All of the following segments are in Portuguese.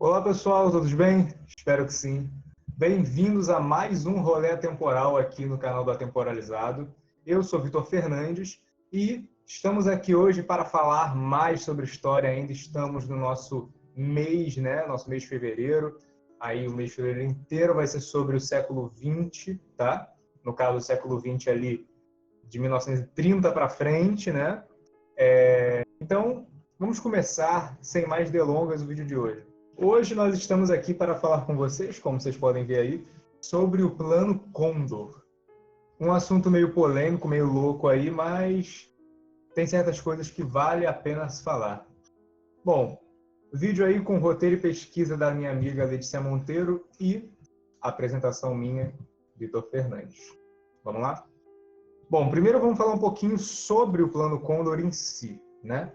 Olá pessoal, todos bem? Espero que sim. Bem-vindos a mais um rolê atemporal aqui no canal do Atemporalizado. Eu sou Vitor Fernandes e estamos aqui hoje para falar mais sobre história. Ainda estamos no nosso mês, né? Nosso mês de fevereiro. Aí o mês de fevereiro inteiro vai ser sobre o século XX, tá? No caso, o século XX ali de 1930 para frente, né? Então, vamos começar sem mais delongas o vídeo de hoje. Hoje nós estamos aqui para falar com vocês, como vocês podem ver aí, sobre o Plano Condor. Um assunto meio polêmico, meio louco aí, mas tem certas coisas que vale a pena se falar. Bom, vídeo aí com roteiro e pesquisa da minha amiga Letícia Monteiro e apresentação minha, Vitor Fernandes. Vamos lá? Bom, primeiro vamos falar um pouquinho sobre o Plano Condor em si, né?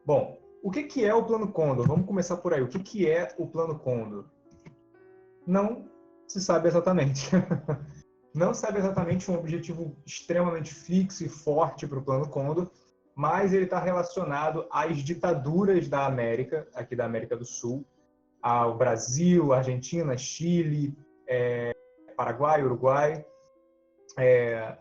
Bom, o que é o Plano Condor? Vamos começar por aí. O que é o Plano Condor? Não se sabe exatamente. Não se sabe exatamente um objetivo extremamente fixo e forte para o Plano Condor, mas ele está relacionado às ditaduras da América, aqui da América do Sul, ao Brasil, Argentina, Chile, Paraguai, Uruguai, e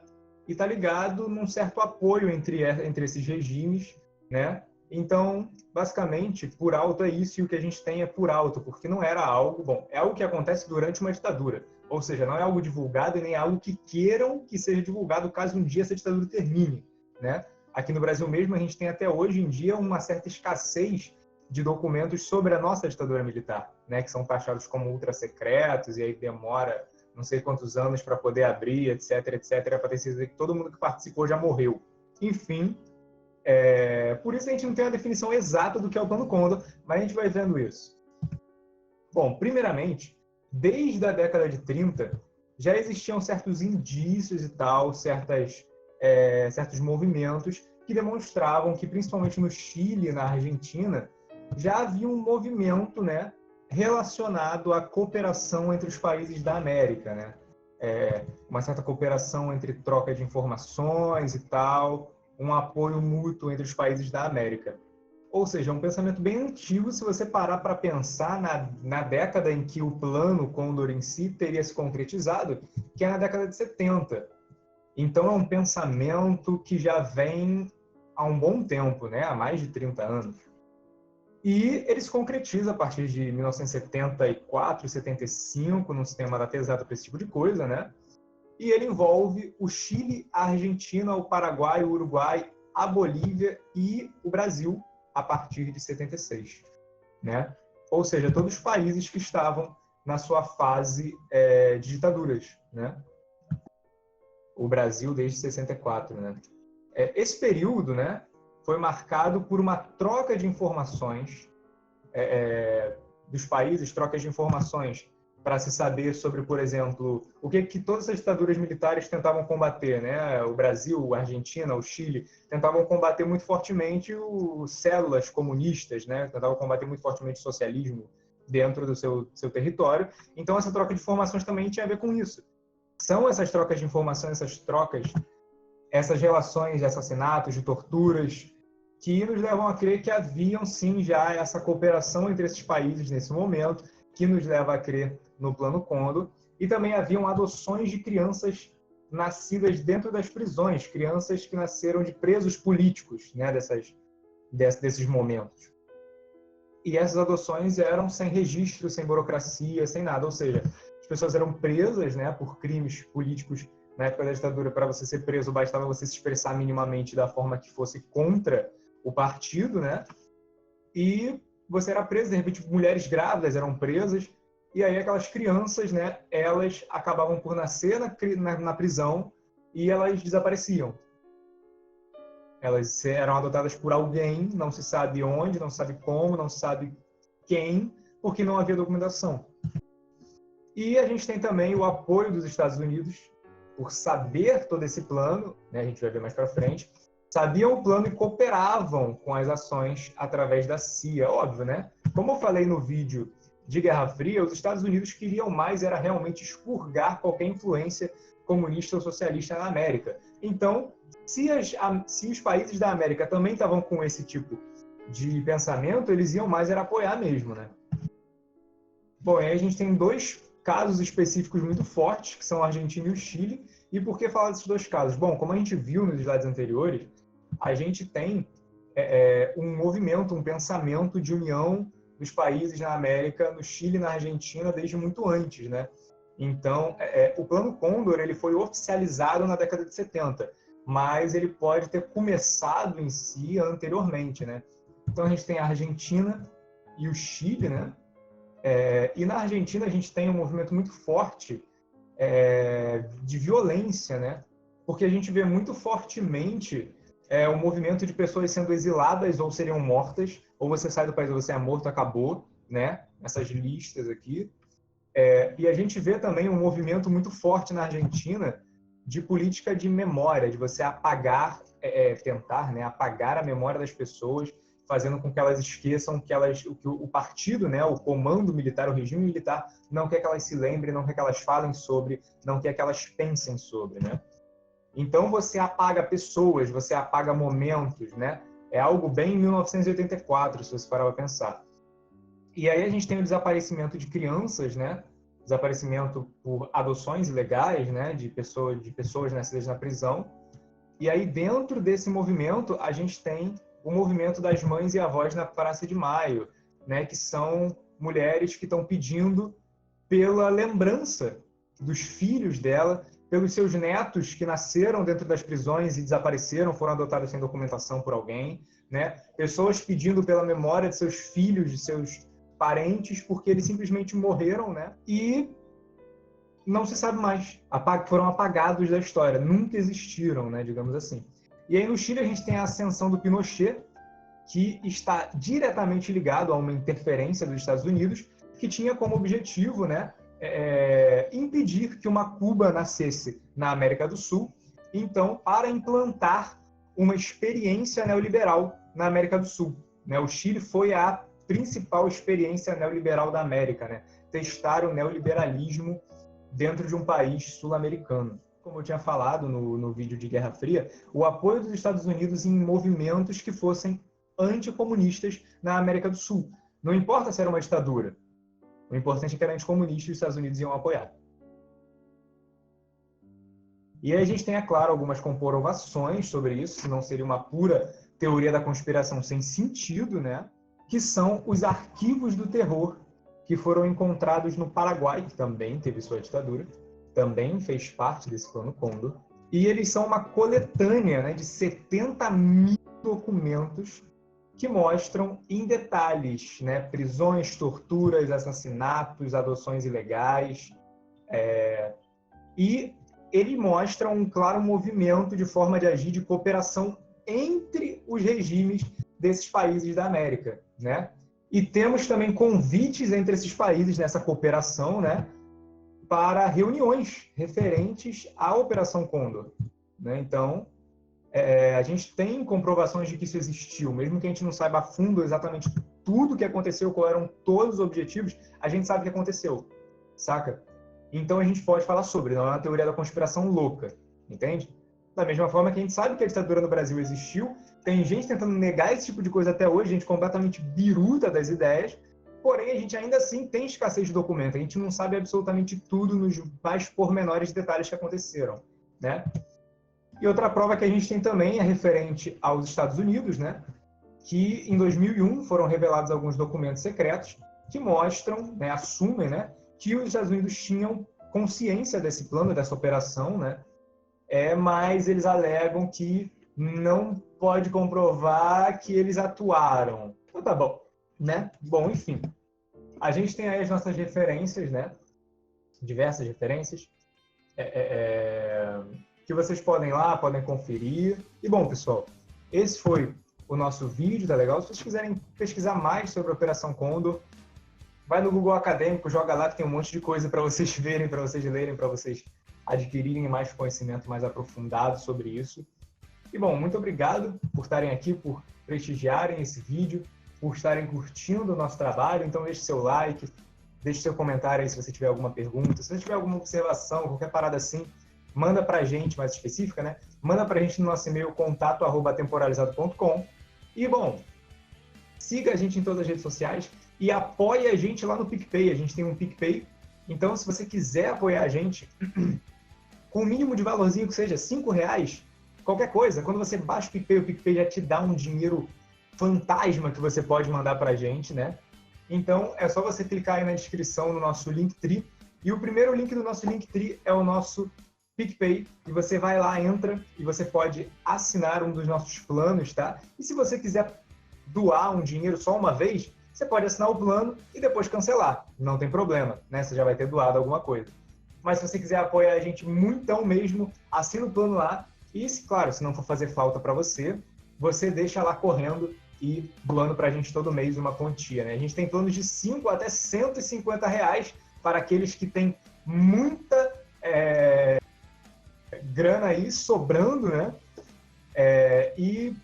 está ligado num certo apoio entre esses regimes, né? Então, basicamente, por alto é isso, e o que a gente tem é por alto, porque não era algo, bom, é algo que acontece durante uma ditadura, ou seja, não é algo divulgado e nem algo que queiram que seja divulgado caso um dia essa ditadura termine, né? Aqui no Brasil mesmo, a gente tem até hoje em dia uma certa escassez de documentos sobre a nossa ditadura militar, né? Que são taxados como ultra secretos e aí demora não sei quantos anos para poder abrir, etc, etc, para ter certeza que todo mundo que participou já morreu. Enfim, por isso a gente não tem uma definição exata do que é o Plano Condor, mas a gente vai vendo isso. Bom, primeiramente, desde a década de 30, já existiam certos indícios e tal, certos movimentos que demonstravam que, principalmente no Chile e na Argentina, já havia um movimento, né, relacionado à cooperação entre os países da América, né? Uma certa cooperação entre troca de informações e tal, um apoio mútuo entre os países da América. Ou seja, é um pensamento bem antigo se você parar para pensar na década em que o plano Condor em si teria se concretizado, que é na década de 70. Então é um pensamento que já vem há um bom tempo, né? Há mais de 30 anos. E ele se concretiza a partir de 1974, 75, não se tem uma data exata para esse tipo de coisa, né? E ele envolve o Chile, a Argentina, o Paraguai, o Uruguai, a Bolívia e o Brasil a partir de 76, né? Ou seja, todos os países que estavam na sua fase de ditaduras, né? O Brasil desde 64, né? Esse período, né, foi marcado por uma troca de informações dos países, trocas de informações para se saber sobre, por exemplo, o que todas as ditaduras militares tentavam combater, né? O Brasil, a Argentina, o Chile tentavam combater muito fortemente as células comunistas, né? Tentavam combater muito fortemente o socialismo dentro do seu território. Então, essa troca de informações também tinha a ver com isso. São essas trocas de informações, essas relações de assassinatos, de torturas, que nos levam a crer que haviam sim já essa cooperação entre esses países nesse momento, que nos leva a crer no Plano Condor, e também haviam adoções de crianças nascidas dentro das prisões, crianças que nasceram de presos políticos, né, desses momentos. E essas adoções eram sem registro, sem burocracia, sem nada, ou seja, as pessoas eram presas, né, por crimes políticos. Na época da ditadura, para você ser preso, bastava você se expressar minimamente da forma que fosse contra o partido, né? E você era preso, de repente, mulheres grávidas eram presas, e aí aquelas crianças, né, elas acabavam por nascer na prisão e elas desapareciam. Elas eram adotadas por alguém, não se sabe onde, não se sabe como, não se sabe quem, porque não havia documentação. E a gente tem também o apoio dos Estados Unidos, por saber todo esse plano, né, a gente vai ver mais para frente, sabiam o plano e cooperavam com as ações através da CIA, óbvio, né? Como eu falei no vídeo de Guerra Fria, os Estados Unidos queriam mais era realmente expurgar qualquer influência comunista ou socialista na América. Então, se os países da América também estavam com esse tipo de pensamento, eles iam mais era apoiar mesmo, né? Bom, aí a gente tem dois casos específicos muito fortes, que são a Argentina e o Chile. E por que falar desses dois casos? Bom, como a gente viu nos slides anteriores, a gente tem um movimento, um pensamento de união dos países na América, no Chile e na Argentina, desde muito antes, né? Então, o Plano Condor ele foi oficializado na década de 70, mas ele pode ter começado em si anteriormente, né? Então, a gente tem a Argentina e o Chile, né? E na Argentina, a gente tem um movimento muito forte de violência, né? Porque a gente vê muito fortemente um movimento de pessoas sendo exiladas ou seriam mortas, ou você sai do país ou você é morto, acabou, né? Essas listas aqui. E a gente vê também um movimento muito forte na Argentina de política de memória, de você apagar, tentar, né, apagar a memória das pessoas, fazendo com que elas esqueçam que o partido, né, o comando militar, o regime militar, não quer que elas se lembrem, não quer que elas falem sobre, não quer que elas pensem sobre, né? Então você apaga pessoas, você apaga momentos, né? É algo bem em 1984, se você parar para pensar. E aí a gente tem o desaparecimento de crianças, né? Desaparecimento por adoções ilegais, né? De pessoas nascidas na prisão. E aí dentro desse movimento a gente tem o movimento das mães e avós na Praça de Maio, né? Que são mulheres que estão pedindo pela lembrança dos filhos dela, pelos seus netos que nasceram dentro das prisões e desapareceram, foram adotados sem documentação por alguém, né? Pessoas pedindo pela memória de seus filhos, de seus parentes, porque eles simplesmente morreram, né? E não se sabe mais. Foram apagados da história, nunca existiram, né? Digamos assim. E aí no Chile a gente tem a ascensão do Pinochet, que está diretamente ligado a uma interferência dos Estados Unidos, que tinha como objetivo, né, impedir que uma Cuba nascesse na América do Sul, então, para implantar uma experiência neoliberal na América do Sul. Né? O Chile foi a principal experiência neoliberal da América, né? Testar o neoliberalismo dentro de um país sul-americano. Como eu tinha falado no vídeo de Guerra Fria, o apoio dos Estados Unidos em movimentos que fossem anticomunistas na América do Sul. Não importa se era uma ditadura. O importante é que era anticomunista e os Estados Unidos iam apoiar. E aí a gente tem, é claro, algumas comprovações sobre isso, senão seria uma pura teoria da conspiração sem sentido, né? Que são os arquivos do terror que foram encontrados no Paraguai, que também teve sua ditadura, também fez parte desse Plano Condor. E eles são uma coletânea, né, de 70 mil documentos que mostram em detalhes, né, prisões, torturas, assassinatos, adoções ilegais. E ele mostra um claro movimento de forma de agir de cooperação entre os regimes desses países da América, né? E temos também convites entre esses países nessa cooperação, né, para reuniões referentes à Operação Condor, né? Então, a gente tem comprovações de que isso existiu, mesmo que a gente não saiba a fundo exatamente tudo que aconteceu, quais eram todos os objetivos, a gente sabe que aconteceu, saca? Então a gente pode falar sobre, não é uma teoria da conspiração louca, entende? Da mesma forma que a gente sabe que a ditadura no Brasil existiu, tem gente tentando negar esse tipo de coisa até hoje, gente completamente biruta das ideias, porém a gente ainda assim tem escassez de documento, a gente não sabe absolutamente tudo nos mais pormenores detalhes que aconteceram, né? E outra prova que a gente tem também é referente aos Estados Unidos, né? Que em 2001 foram revelados alguns documentos secretos que mostram, né, assumem, né, que os Estados Unidos tinham consciência desse plano, dessa operação, né? Mas eles alegam que não pode comprovar que eles atuaram. Então tá bom, né? Bom, enfim. A gente tem aí as nossas referências, né? Diversas referências. Que vocês podem ir lá, podem conferir. E bom, pessoal, esse foi o nosso vídeo, tá legal? Se vocês quiserem pesquisar mais sobre a Operação Condor, vai no Google Acadêmico, joga lá que tem um monte de coisa para vocês verem, para vocês lerem, para vocês adquirirem mais conhecimento mais aprofundado sobre isso. E bom, muito obrigado por estarem aqui, por prestigiarem esse vídeo, por estarem curtindo o nosso trabalho. Então deixe seu like, deixe seu comentário aí se você tiver alguma pergunta, se você tiver alguma observação, qualquer parada assim, manda pra gente, mais específica, né? Manda pra gente no nosso e-mail contato@temporalizado.com. E bom, siga a gente em todas as redes sociais, e apoie a gente lá no PicPay. A gente tem um PicPay. Então, se você quiser apoiar a gente, com o mínimo de valorzinho que seja, R$ 5, qualquer coisa, quando você baixa o PicPay já te dá um dinheiro fantasma que você pode mandar pra gente, né? Então, é só você clicar aí na descrição no nosso Linktree. E o primeiro link do nosso Linktree é o nosso PicPay. E você vai lá, entra e você pode assinar um dos nossos planos, tá? E se você quiser doar um dinheiro só uma vez, você pode assinar o plano e depois cancelar. Não tem problema, né? Você já vai ter doado alguma coisa. Mas se você quiser apoiar a gente muitão mesmo, assina o plano lá. E, claro, se não for fazer falta para você, você deixa lá correndo e doando para a gente todo mês uma quantia, né? A gente tem planos de 5 até R$ 150 para aqueles que têm muita grana aí sobrando, né? E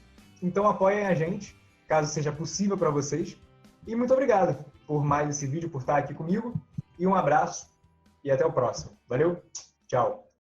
então apoiem a gente, caso seja possível para vocês. E muito obrigado por mais esse vídeo, por estar aqui comigo. E um abraço e até o próximo. Valeu, tchau!